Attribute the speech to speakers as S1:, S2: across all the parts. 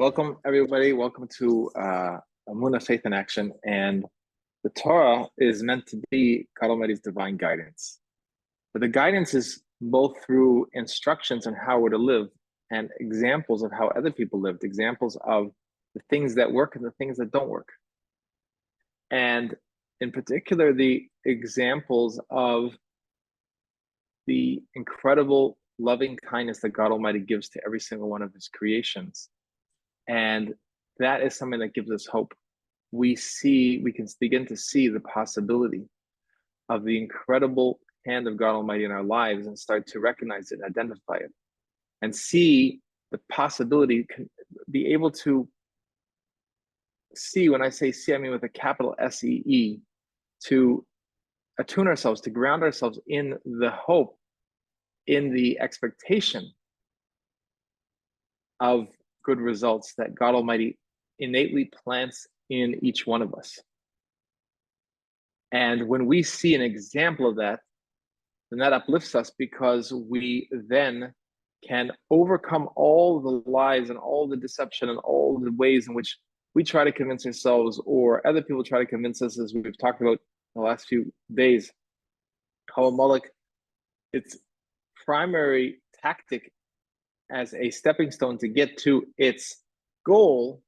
S1: Welcome, everybody. Welcome to Emunah, Faith in Action. And the Torah is meant to be God Almighty's divine guidance. But the guidance is both through instructions on how we're to live and examples of how other people lived, examples of the things that work and the things that don't work. And in particular, the examples of the incredible loving kindness that God Almighty gives to every single one of his creations. And that is something that gives us hope. We can begin to see the possibility of the incredible hand of God Almighty in our lives and start to recognize it and identify it and see the possibility, be able to see, when I say see, I mean with a capital S-E-E, to attune ourselves, to ground ourselves in the hope, in the expectation of good results that God Almighty innately plants in each one of us. And when we see an example of that, then that uplifts us, because we then can overcome all the lies and all the deception and all the ways in which we try to convince ourselves, or other people try to convince us, as we've talked about in the last few days, how Amalek, its primary tactic as a stepping stone to get to its goal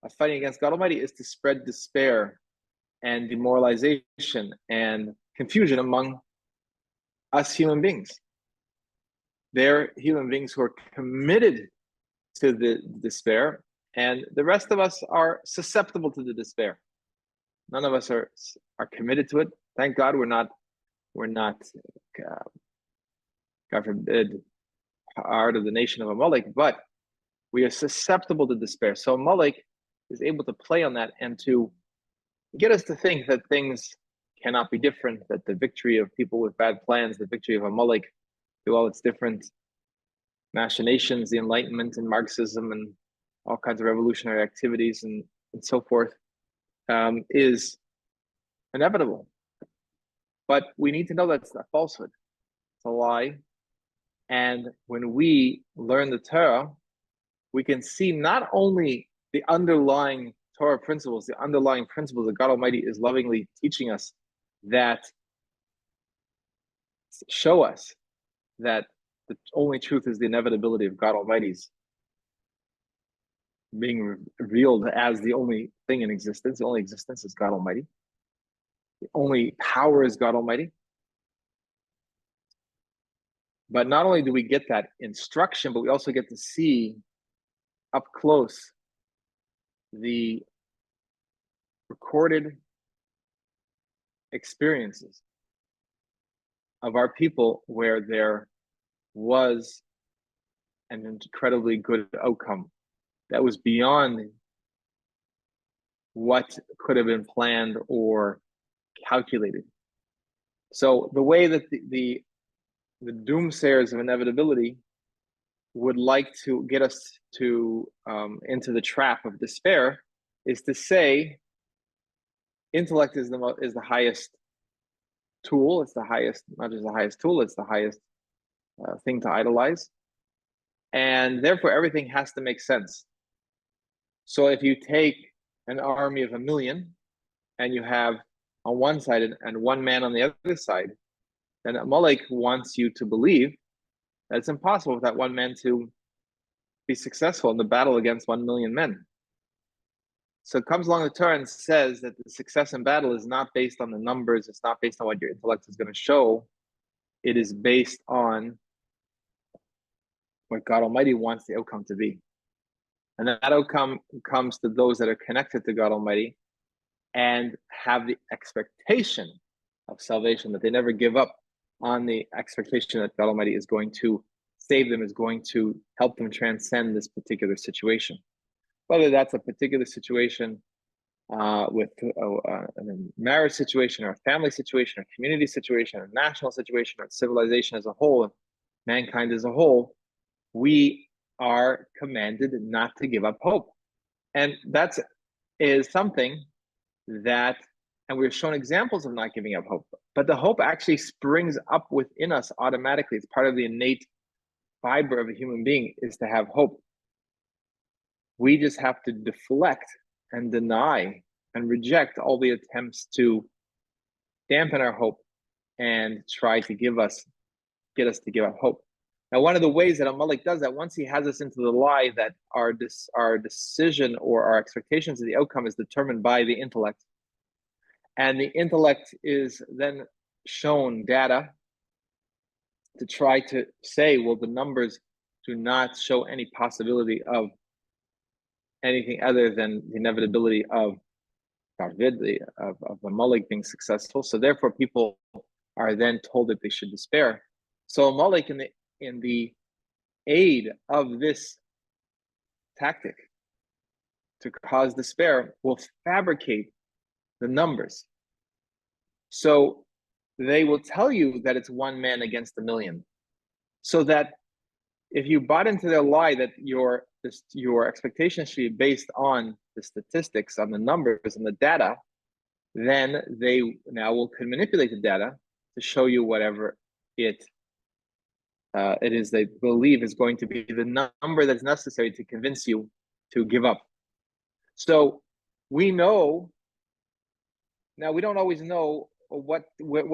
S1: of fighting against God Almighty is to spread despair and demoralization and confusion among us human beings. They're human beings who are committed to the despair, and the rest of us are susceptible to the despair. None of us are committed to it. Thank God we're not God forbid, part of the nation of Amalek, but we are susceptible to despair. So Amalek is able to play on that and to get us to think that things cannot be different, that the victory of people with bad plans, the victory of Amalek through all its different machinations, the Enlightenment and Marxism and all kinds of revolutionary activities and so forth, is inevitable. But we need to know that's a falsehood. It's a lie. And when we learn the Torah, we can see not only the underlying Torah principles, the underlying principles that God Almighty is lovingly teaching us, that show us that the only truth is the inevitability of God Almighty's being revealed as the only thing in existence. The only existence is God Almighty. The only power is God Almighty. But not only do we get that instruction, but we also get to see up close the recorded experiences of our people where there was an incredibly good outcome that was beyond what could have been planned or calculated. So the way that the doomsayers of inevitability would like to get us to into the trap of despair is to say intellect is the highest tool. It's the highest, not just the highest tool, it's the highest thing to idolize, and therefore everything has to make sense. So if you take an army of 1,000,000 and you have on one side and one man on the other side, then Amalek wants you to believe that it's impossible for that one man to be successful in the battle against 1,000,000 men. So it comes along the Torah and says that the success in battle is not based on the numbers. It's not based on what your intellect is going to show. It is based on what God Almighty wants the outcome to be. And that outcome comes to those that are connected to God Almighty and have the expectation of salvation, that they never give up on the expectation that God Almighty is going to save them, is going to help them transcend this particular situation. Whether that's a particular situation with a marriage situation, or a family situation, or a community situation, or a national situation, or civilization as a whole, mankind as a whole, we are commanded not to give up hope. And that is something that, and we're shown examples of not giving up hope, but the hope actually springs up within us automatically. It's part of the innate fiber of a human being, is to have hope. We just have to deflect and deny and reject all the attempts to dampen our hope and try to get us to give up hope. Now, one of the ways that Amalek does that, once he has us into the lie that our decision or our expectations of the outcome is determined by the intellect, and the intellect is then shown data to try to say, well, the numbers do not show any possibility of anything other than the inevitability of David, of Amalek being successful. So therefore, people are then told that they should despair. So Amalek, in the aid of this tactic to cause despair, will fabricate the numbers. So they will tell you that it's one man against a million. So that if you bought into their lie that your expectations should be based on the statistics, on the numbers and the data, then they now can manipulate the data to show you whatever it is they believe is going to be the number that's necessary to convince you to give up. So we know, now we don't always know what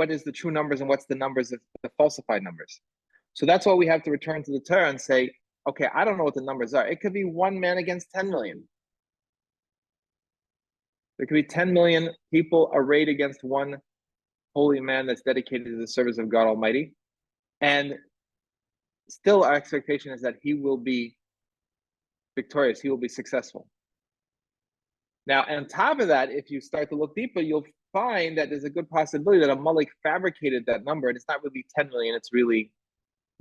S1: is the true numbers and what's the numbers of the falsified numbers. So that's why we have to return to the Torah and say, okay, I don't know what the numbers are. It could be one man against 10 million. There could be 10 million people arrayed against one holy man that's dedicated to the service of God Almighty. And still our expectation is that he will be victorious, he will be successful. Now, on top of that, if you start to look deeper, you'll find that there's a good possibility that Amalek fabricated that number, and it's not really 10 million, it's really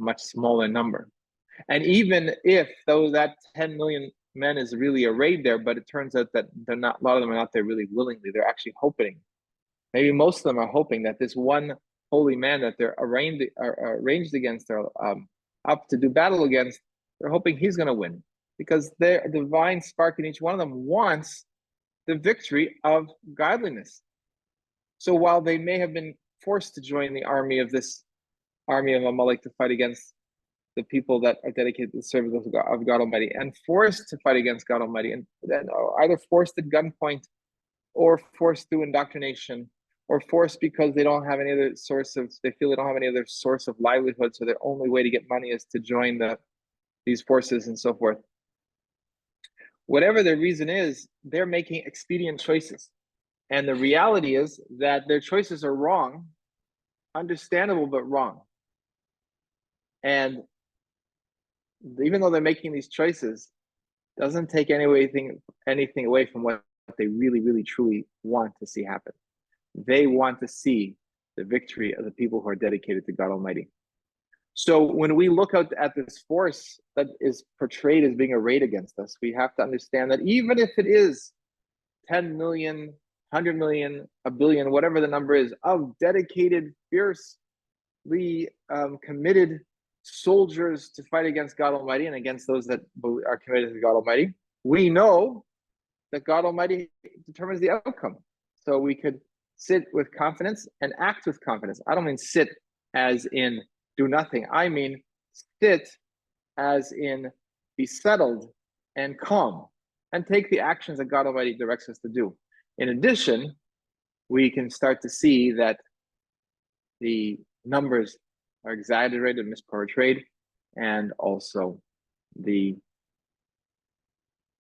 S1: a much smaller number. And even if that 10 million men is really arrayed there, but it turns out that they're not, a lot of them are not there really willingly, they're actually hoping. Maybe most of them are hoping that this one holy man that they're arranged against, or up to do battle against, they're hoping he's going to win, because their divine spark in each one of them wants the victory of godliness. So while they may have been forced to join the army of Amalek to fight against the people that are dedicated to the service of God Almighty, and forced to fight against God Almighty, and then either forced at gunpoint, or forced through indoctrination, or forced because they don't have any other they feel they don't have any other source of livelihood, so their only way to get money is to join these forces and so forth. Whatever their reason is, they're making expedient choices. And the reality is that their choices are wrong, understandable, but wrong. And even though they're making these choices, doesn't take anything away from what they really, really, truly want to see happen. They want to see the victory of the people who are dedicated to God Almighty. So when we look out at this force that is portrayed as being arrayed against us, we have to understand that even if it is 10 million, 100 million, a billion, whatever the number is, of dedicated, fiercely committed soldiers to fight against God Almighty and against those that are committed to God Almighty, we know that God Almighty determines the outcome. So we could sit with confidence and act with confidence. I don't mean sit as in do nothing. I mean sit as in be settled and calm and take the actions that God Almighty directs us to do. In addition, we can start to see that the numbers are exaggerated, misportrayed, and also the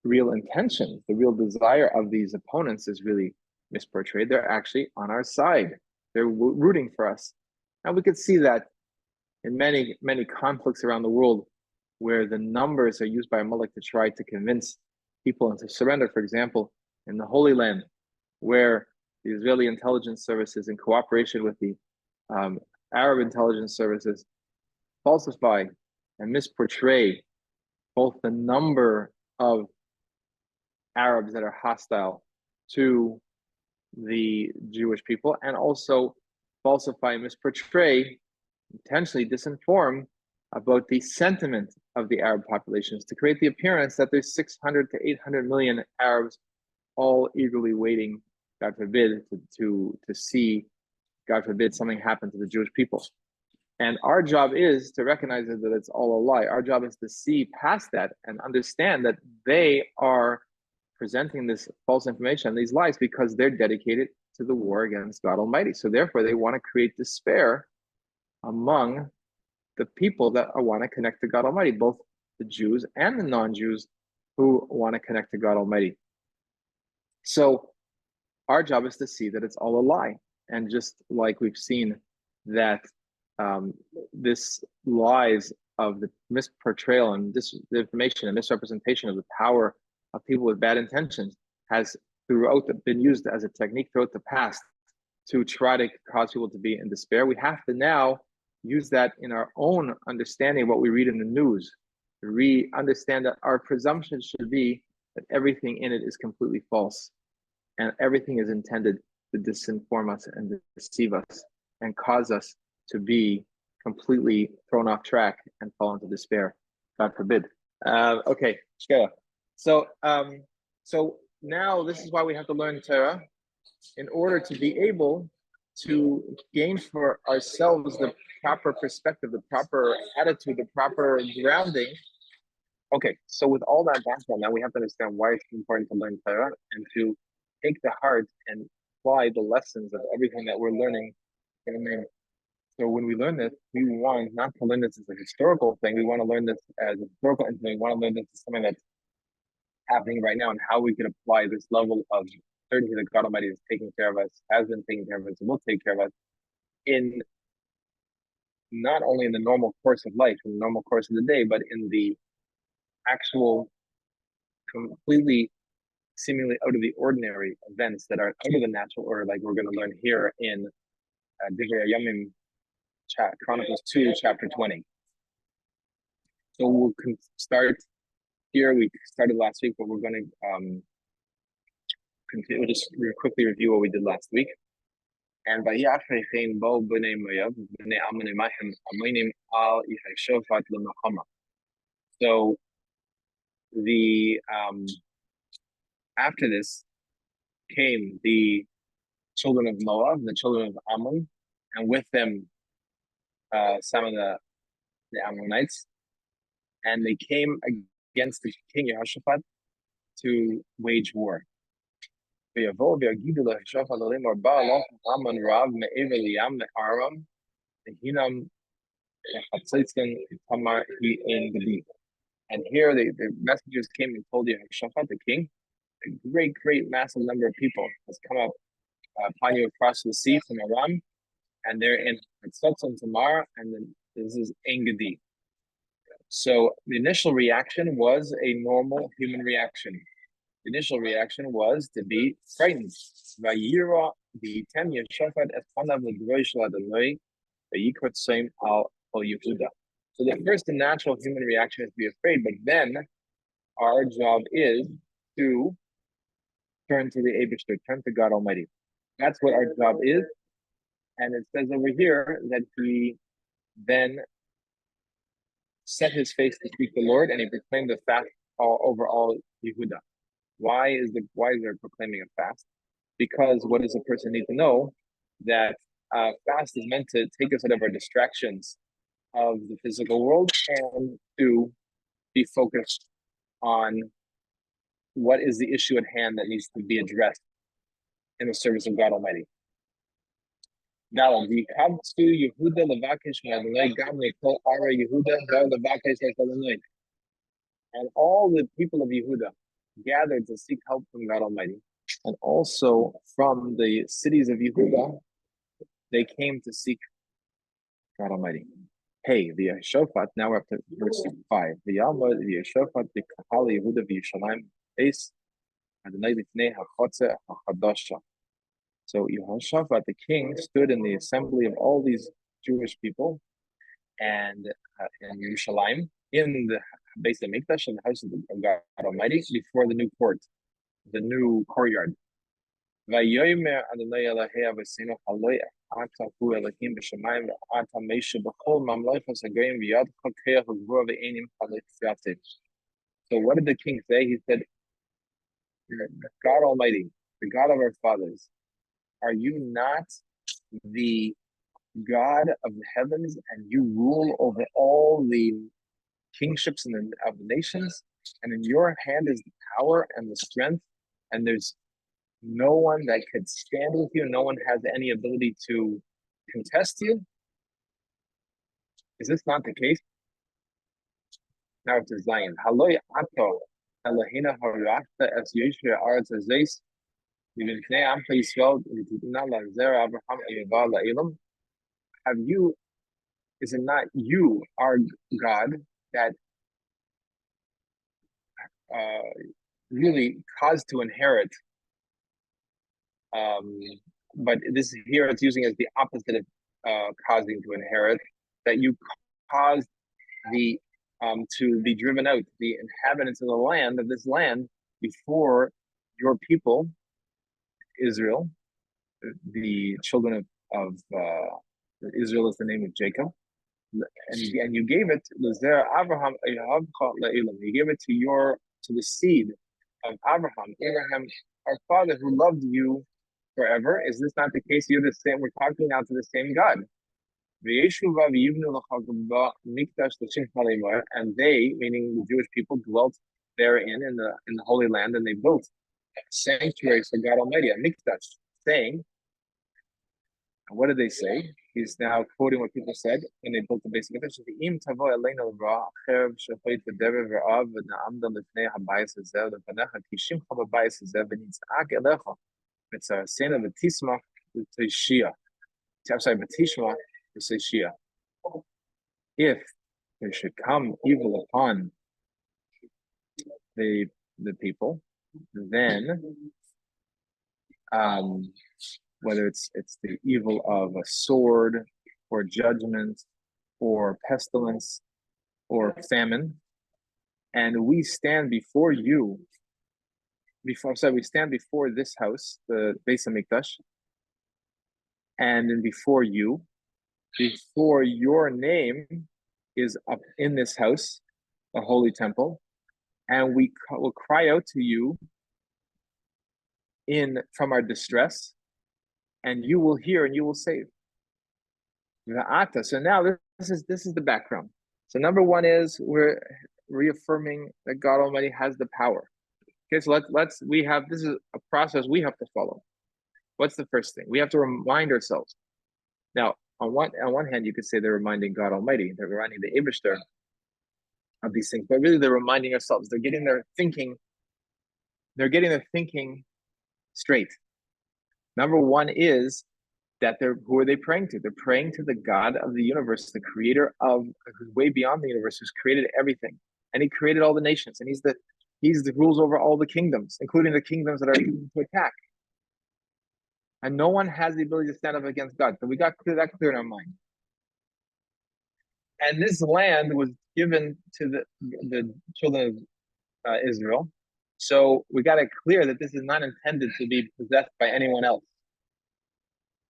S1: real intention, the real desire of these opponents is really misportrayed. They're actually on our side. They're rooting for us. And we could see that in many, many conflicts around the world where the numbers are used by Amalek to try to convince people to surrender. For example, in the Holy Land, where the Israeli intelligence services, in cooperation with the Arab intelligence services, falsify and misportray both the number of Arabs that are hostile to the Jewish people, and also falsify and misportray, intentionally disinform about the sentiment of the Arab populations to create the appearance that there's 600 to 800 million Arabs all eagerly waiting, God forbid, to see, God forbid, something happen to the Jewish people. And our job is to recognize that it's all a lie. Our job is to see past that and understand that they are presenting this false information, these lies, because they're dedicated to the war against God Almighty. So therefore, they want to create despair among the people that want to connect to God Almighty, both the Jews and the non-Jews who want to connect to God Almighty. So our job is to see that it's all a lie. And just like we've seen that this lies of the misportrayal and disinformation and misrepresentation of the power of people with bad intentions has been used as a technique throughout the past to try to cause people to be in despair. We have to now use that in our own understanding of what we read in the news. We understand that our presumption should be that everything in it is completely false and everything is intended to disinform us and deceive us and cause us to be completely thrown off track and fall into despair. God forbid. Okay, Shkera. So now this is why we have to learn Torah in order to be able to gain for ourselves the proper perspective, the proper attitude, the proper grounding. Okay, so with all that background, now we have to understand why it's important to learn Torah and to take the heart and apply the lessons of everything that we're learning. So when we learn this, we want not to learn this as a historical thing. We want to learn this as a historical incident. We want to learn this as something that's happening right now and how we can apply this level of certainty that God Almighty is taking care of us, has been taking care of us, and will take care of us in not only in the normal course of life, in the normal course of the day, but in the actual completely seemingly out of the ordinary events that are out of the natural order, like we're going to learn here in Divrei Yamim, Chronicles 2, chapter 20. So we'll start here. We started last week, but we're going to continue. We'll just quickly review what we did last week. And Vayafrechein bo b'nei Moav b'nei Ammon Mahem Ammonim al Yehoshaphat l'Machama. So the after this came the children of Moab, the children of Ammon, and with them some of the Ammonites, and they came against the king Yehoshaphat to wage war. ויבואו ויגידו ליהושפט לאמור בא אלוך עמון רב מעבר לים לארם והינם חציצן תמר היא אין גדי. And here the messengers came and told Yehoshaphat, the king, a great massive number of people has come up upon you across the sea from Aram, and they're in Chatzotz and Tamar, and then this is Engedi. So the initial reaction was a normal human reaction. The initial reaction was to be frightened. Vayira v'yitem Yehoshaphat es panav l'dvorei shel Adonai v'yikrotzim al Yehuda. So the first and natural human reaction is to be afraid, but then our job is to turn to the Eibishter, turn to God Almighty. That's what our job is. And it says over here that he then set his face to speak the Lord, and he proclaimed the fast over all Yehuda. Why is there proclaiming a fast? Because what does a person need to know? That fast is meant to take us out of our distractions of the physical world and to be focused on what is the issue at hand that needs to be addressed in the service of God Almighty. Now, and all the people of Yehuda gathered to seek help from God Almighty, and also from the cities of Yehuda, they came to seek God Almighty. Hey, the Yehoshaphat, now we're up to verse 5. The Yalmud, the Yehoshaphat, the Kahal Yehuda, V'Yushalayim, Eis, Adonai Lifnei HaChotze HaChadasha. So Yehoshaphat, the king, stood in the assembly of all these Jewish people, and in Yerushalayim, in the base of Mikdash, in the house of God Almighty, before the new court, the new courtyard. Vayomer Adonai Elohei Avosenu Haloi Ata Hu Elohim B'Shamayim Ata Meishu B'Chol Mamlechos Hagoyim V'Yad Chokei Hagvur V'Einim Halei Tziativ. So what did the king say? He said, God Almighty, the God of our fathers, are you not the God of the heavens, and you rule over all the kingships of the nations, and in your hand is the power and the strength, and there's no one that could stand with you, no one has any ability to contest you. Is this not the case? Now to Zion. Halloy ato Elohina harachta es yeshua aretz hazeis v'v'nei amcha Yisrael v'titna la'zera Abraham ayava la'ilam. Have you, is it not you, our God, that really caused to inherit, but this here it's using as the opposite of causing to inherit, that you caused the to be driven out, the inhabitants of the land, of this land, before your people, Israel, the children of Israel is the name of Jacob, and you gave it Abraham, you gave it to the seed of Abraham, our father who loved you forever. Is this not the case? You're the same. We're talking now to the same God. And they, meaning the Jewish people, dwelt therein in the Holy Land, and they built sanctuaries for God Almighty, a mikdash, saying, and what did they say? He's now quoting what people said when they built the base of mikdash. If there should come evil upon the people, then whether it's the evil of a sword or judgment or pestilence or famine, and we stand before you, we stand before this house, the Beis HaMikdash, and then before you, before your name is up in this house, the holy temple, and we will cry out to you from our distress, and you will hear and you will save. So now this is the background. So number one is we're reaffirming that God Almighty has the power. Okay, so this is a process we have to follow. What's the first thing? We have to remind ourselves. Now, on one hand, you could say they're reminding God Almighty, they're reminding the Eibishter of these things, but really they're reminding ourselves. They're getting their thinking straight. Number one is that who are they praying to? They're praying to the God of the universe, the creator of, who's way beyond the universe, who's created everything. And he created all the nations, and he's the rules over all the kingdoms, including the kingdoms that are to attack. And no one has the ability to stand up against God. So we got that clear in our mind. And this land was given to the children of Israel. So we got it clear that this is not intended to be possessed by anyone else.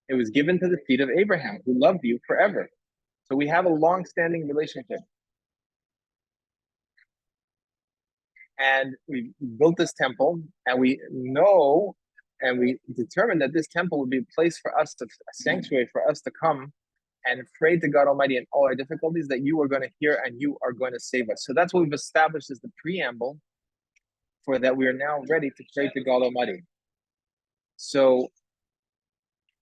S1: It was given to the seed of Abraham, who loved you forever. So we have a long-standing relationship. And we built this temple, and we know, and we determined that this temple would be a place for us, a sanctuary for us to come and pray to God Almighty in all our difficulties, that you are going to hear and you are going to save us. So that's what we've established as the preamble for that we are now ready to pray to God Almighty. So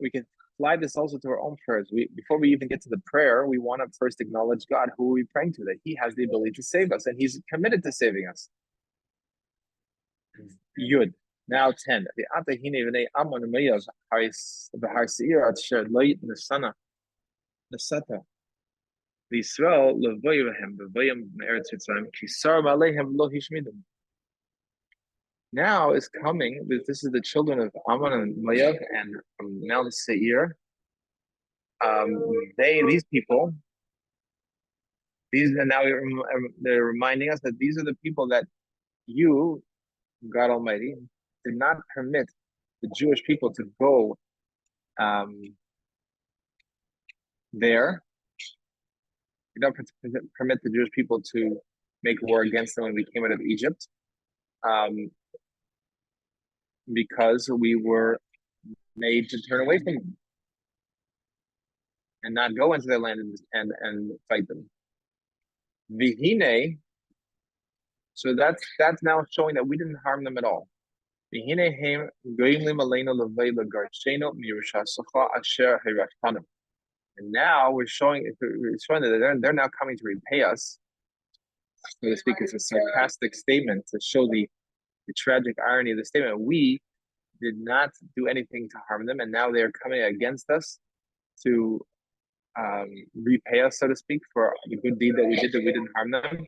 S1: we can apply this also to our own prayers. Before we even get to the prayer, we want to first acknowledge God, who are we praying to, that he has the ability to save us, and he's committed to saving us. Yud. Now 10. Now is coming, this is the children of Ammon and Moab and from Mount Seir. These people, and now they're reminding us that these are the people that you, God Almighty, did not permit the Jewish people to go there. You don't permit the Jewish people to make war against them when we came out of Egypt, because we were made to turn away from them. and not go into their land and fight them. Vihine, so that's now showing that we didn't harm them at all. And now we're showing that they're now coming to repay us, so to speak. It's a sarcastic statement to show the tragic irony of the statement. We did not do anything to harm them, and now they're coming against us to repay us, so to speak, for the good deed that we did, that we didn't harm them,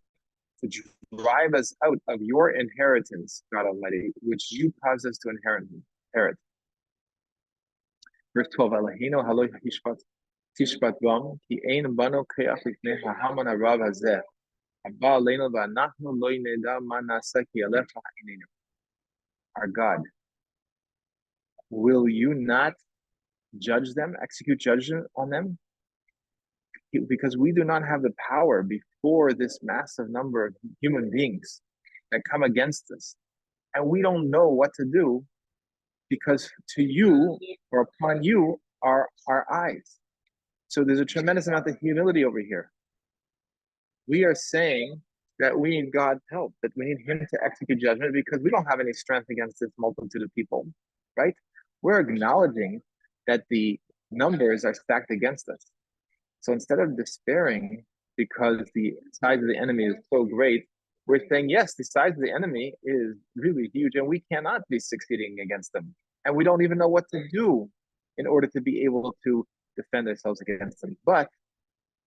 S1: to drive us out of your inheritance, God Almighty, which you caused us to inherit. Verse 12, Elohino haloi hishpat tishpat bam, ki ein bano kreach lifnei ha'haman harav hazeh, haba aleinu v'anachnu lo neda ma na'aseh ki alecha ha'inenu. Our God, will you not judge them, execute judgment on them? Because we do not have the power before this massive number of human beings that come against us. And we don't know what to do, because to you, or upon you, are our eyes. So there's a tremendous amount of humility over here. We are saying that we need God's help, that we need him to execute judgment, because we don't have any strength against this multitude of people, right? We're acknowledging that the numbers are stacked against us. So instead of despairing because the size of the enemy is so great, we're saying, yes, the size of the enemy is really huge, and we cannot be succeeding against them. And we don't even know what to do in order to be able to defend ourselves against them. But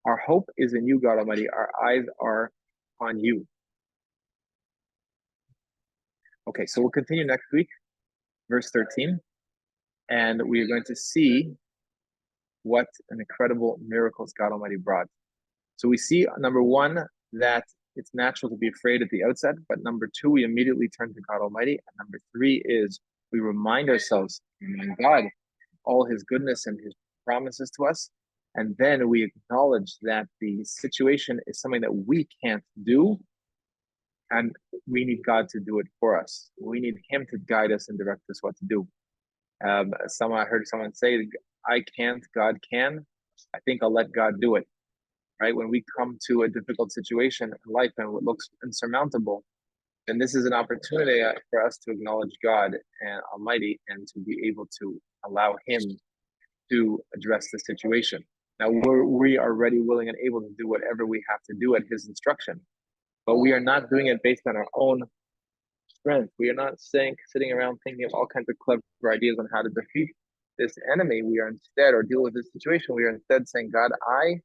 S1: our hope is in you, God Almighty. Our eyes are on you. Okay, so we'll continue next week, verse 13. And we are going to see what an incredible miracles God Almighty brought. So we see, number one, that it's natural to be afraid at the outset, but number two, we immediately turn to God Almighty. And number three is we remind ourselves in God all his goodness and his promises to us. And then we acknowledge that the situation is something that we can't do, and we need God to do it for us. We need him to guide us and direct us what to do. I heard someone say, I can't, God can. I think I'll let God do it. Right? When we come to a difficult situation in life and what looks insurmountable, then this is an opportunity for us to acknowledge God and Almighty, and to be able to allow him to address the situation. Now, we are ready, willing, and able to do whatever we have to do at his instruction, but we are not doing it based on our own strength. We are not sitting around thinking of all kinds of clever ideas on how to defeat this enemy. We are instead, or deal with this situation, we are instead saying, God, I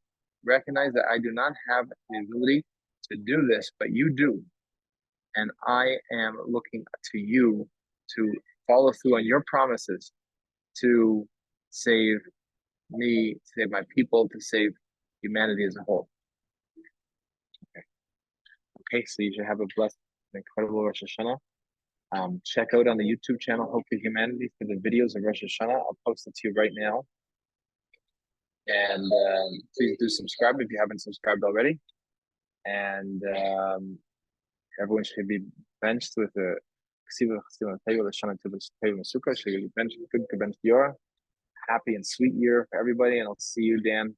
S1: recognize that I do not have the ability to do this, but you do. And I am looking to you to follow through on your promises to save me, to save my people, to save humanity as a whole. Okay, so you should have a blessed and incredible Rosh Hashanah. Check out on the YouTube channel, Hope for Humanity, for the videos of Rosh Hashanah. I'll post it to you right now. And please do subscribe if you haven't subscribed already. And everyone should be benched with a happy and sweet year for everybody. And I'll see you, Dan,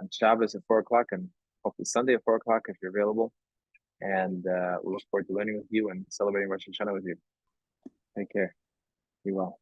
S1: on Shabbos at 4 o'clock, and hopefully Sunday at 4 o'clock if you're available. And we look forward to learning with you and celebrating Rosh Hashanah with you. Take care. Be well.